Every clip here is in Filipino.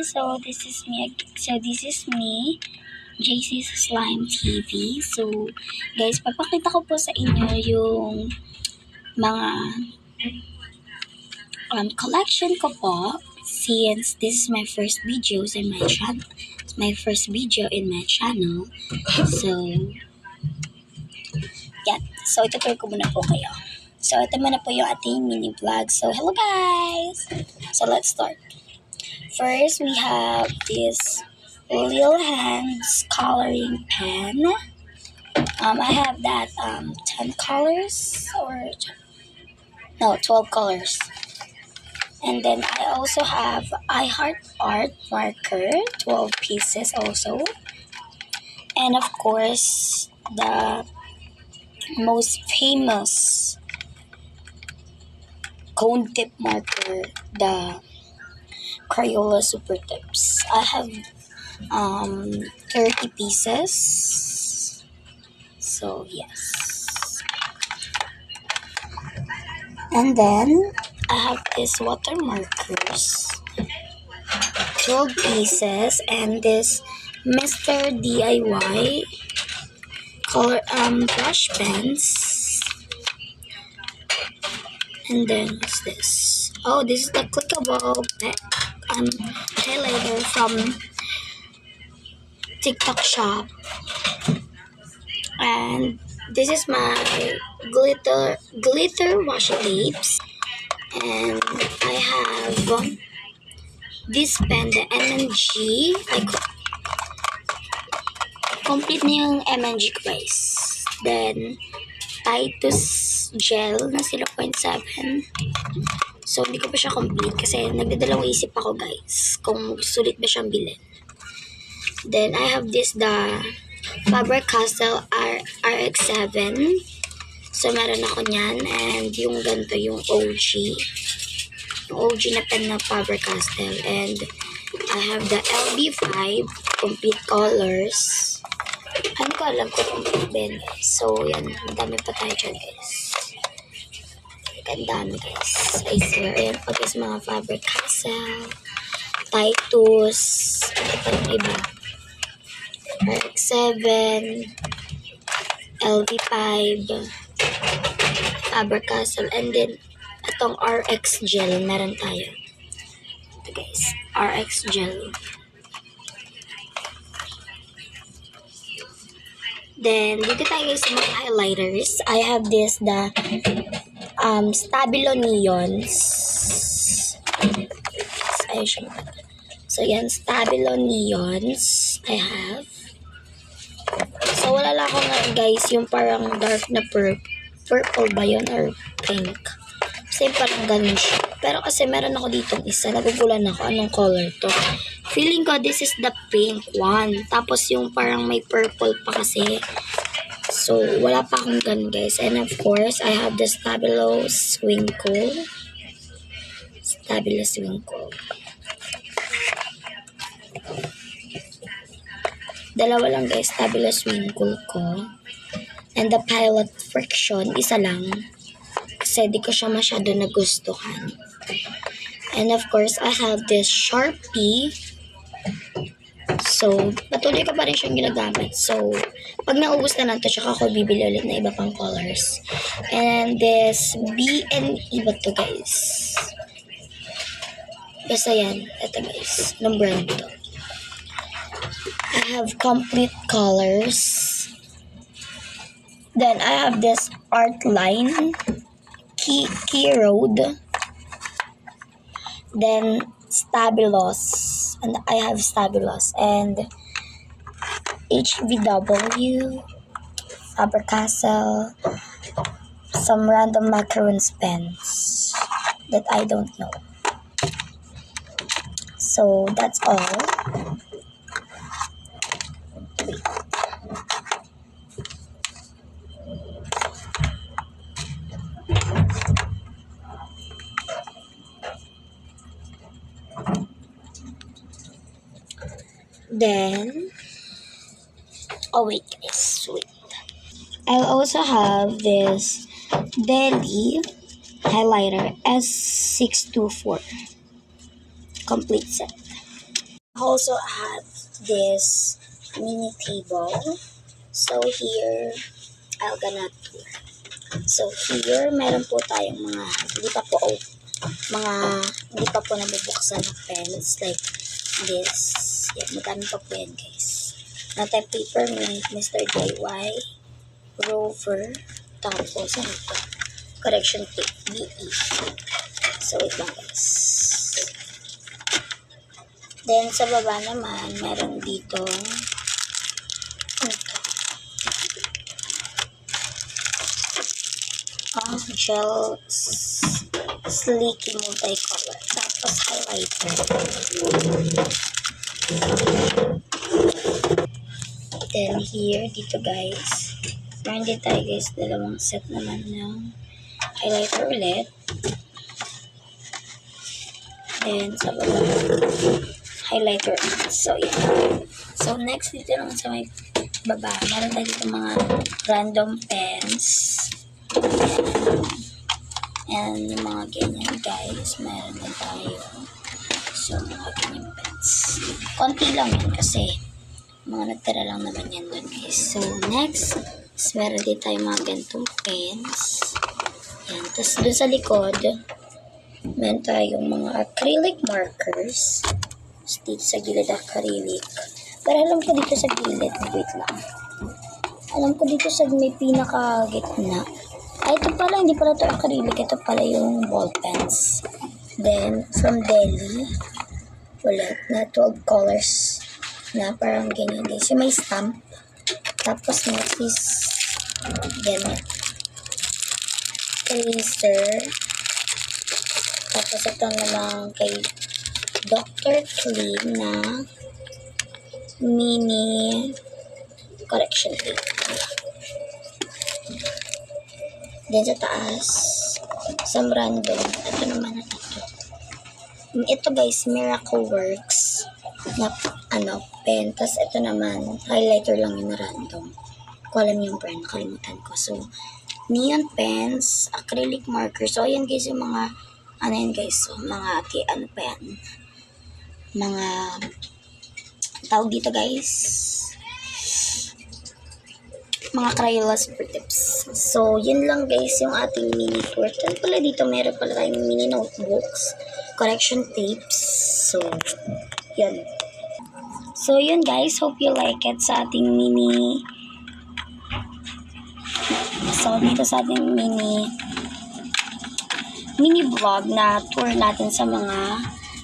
guys, so this is me, JC's Slime TV. So guys, papakita ko po sa inyo yung mga collection ko po, since this is my first videos in my channel. It's my first video in my channel. So yan, so itutur ko muna po kayo. So ito muna po yung ating mini vlog. So hello guys, so let's start. First, we have this Lil Hands coloring pen. I have that 10 colors or no 12 colors. And then I also have I Heart Art marker, 12 pieces also. And of course, the most famous cone tip marker, the Crayola Super Tips. I have 30 pieces. So yes. And then I have these water markers, 12 pieces, and this Mr. DIY color brush pens. And then what's this? Oh, this is the clickable highlighter from TikTok shop. And this is my glitter washi tapes. And I have this pen, the MNG. Complete na yung MNG guys. Then Titus gel na 0.7. So hindi ko pa siya complete kasi nagdadalawang isip ako guys kung sulit ba siyang bilhin. Then I have this, the Faber-Castell RX7. So meron ako niyan, and yung ganito yung OG. Yung OG na pen na Faber-Castell. And I have the LB5 complete colors. Ano ko alam ko complete din guys. So yan, ang dami pa tayo dyan guys. Ang dami guys. I swear. Ayan pa guys, mga Faber-Castell, Titus, ito pa yung iba, RX7, LV5, Faber-Castell, and then itong RX gel meron tayo. Ito guys, RX gel. Then dito tayo guys sa mga highlighters. I have this, the Stabilo Neons. Ayun siya. So yan, Stabilo Neons I have. So wala lang ako nga guys yung parang dark na purple ba yun or pink. Kasi parang ganun siya. Pero kasi meron ako ditong isa, nagugulan ako anong color to. Feeling ko this is the pink one. Tapos yung parang may purple pa kasi. So wala pa akong ganun guys. And of course, I have the Stabilo Swinkle. Stabilo Swinkle. Dalawa lang guys, Stabilo Swinkle ko. And the Pilot Friction, isa lang. Kasi di ko siya masyado nagustuhan. And of course, I have this Sharpie. So, patuloy ko pa rin siyang ginagamit. So, pag naubos na lang ito, tsaka ako bibili ulit na iba pang colors. And this BNE ba ito guys? Basta yan. Ito guys. Anong brand ito? I have complete colors. Then, I have this Artline Key Road. Then Stabilos. And I have Stabilos. And HVW, Faber-Castell, some random macarons pens that I don't know. So that's all. Then, oh wait guys, wait. I'll also have this Deli highlighter S624 complete set. I also have this mini table. So here, I'm gonna tour. So here, meron po tayong mga hindi pa po nabubuksan na pens like this. Yan, madami pa po yan guys. Natin paper mint, Mr. DIY, Rover, tapos ano ito? Correction tape, BE. So wait lang guys. Then sa baba naman, meron dito ano ito? Gel Sleeky multicolor. Tapos highlighter. Then here, dito guys, meron din tayo guys, dalawang set naman ng highlighter ulit. Then sa baba, highlighter. So yeah. So next dito naman sa may baba, meron tayo dito mga random pens. And yung mga ganyan guys, meron din tayo. So mga ganyan pens. Konti lang yan kasi mga nagtira lang naman yan doon guys. So next, meron din tayo mga ganitong pens. Yan. Tapos doon sa likod, meron tayong mga acrylic markers. Tapos dito sa gilid acrylic. Pero alam ko dito sa gilid, wait lang. Alam ko dito sa may pinaka-gitna. Ay, ito pala, hindi pala ito acrylic. Ito pala yung ball pens. Then, from Delhi, ulit na 12 colors na parang ganyan guys. Yung may stamp. Tapos next is ganyan. Eraser. Tapos ito naman kay Dr. Clean na mini correction tape. Then sa taas, some random. Ito naman na ito. Ito guys, Miracle Works na pen. Tapos ito naman, highlighter lang yung random. Ko alam yung brand, nakalimutan ko. So, neon pens, acrylic marker. So, ayan guys yung mga, yan guys, so, mga, mga, tawag dito guys, mga Crayola super tips. So, yun lang guys yung ating mini tour. Then pala dito, meron pala tayong mini notebooks, correction tapes. So, yun. So, yun guys. Hope you like it sa ating mini. So, dito sa ating mini vlog na tour natin sa mga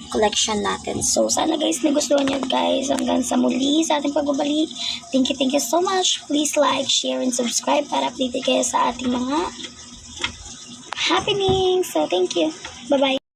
collection natin. So, sana guys nagustuhan nyo guys. Hanggang sa muli sa ating pagbabalik. Thank you so much. Please like, share, and subscribe para updated kayo sa ating mga happenings. So, thank you. Bye-bye.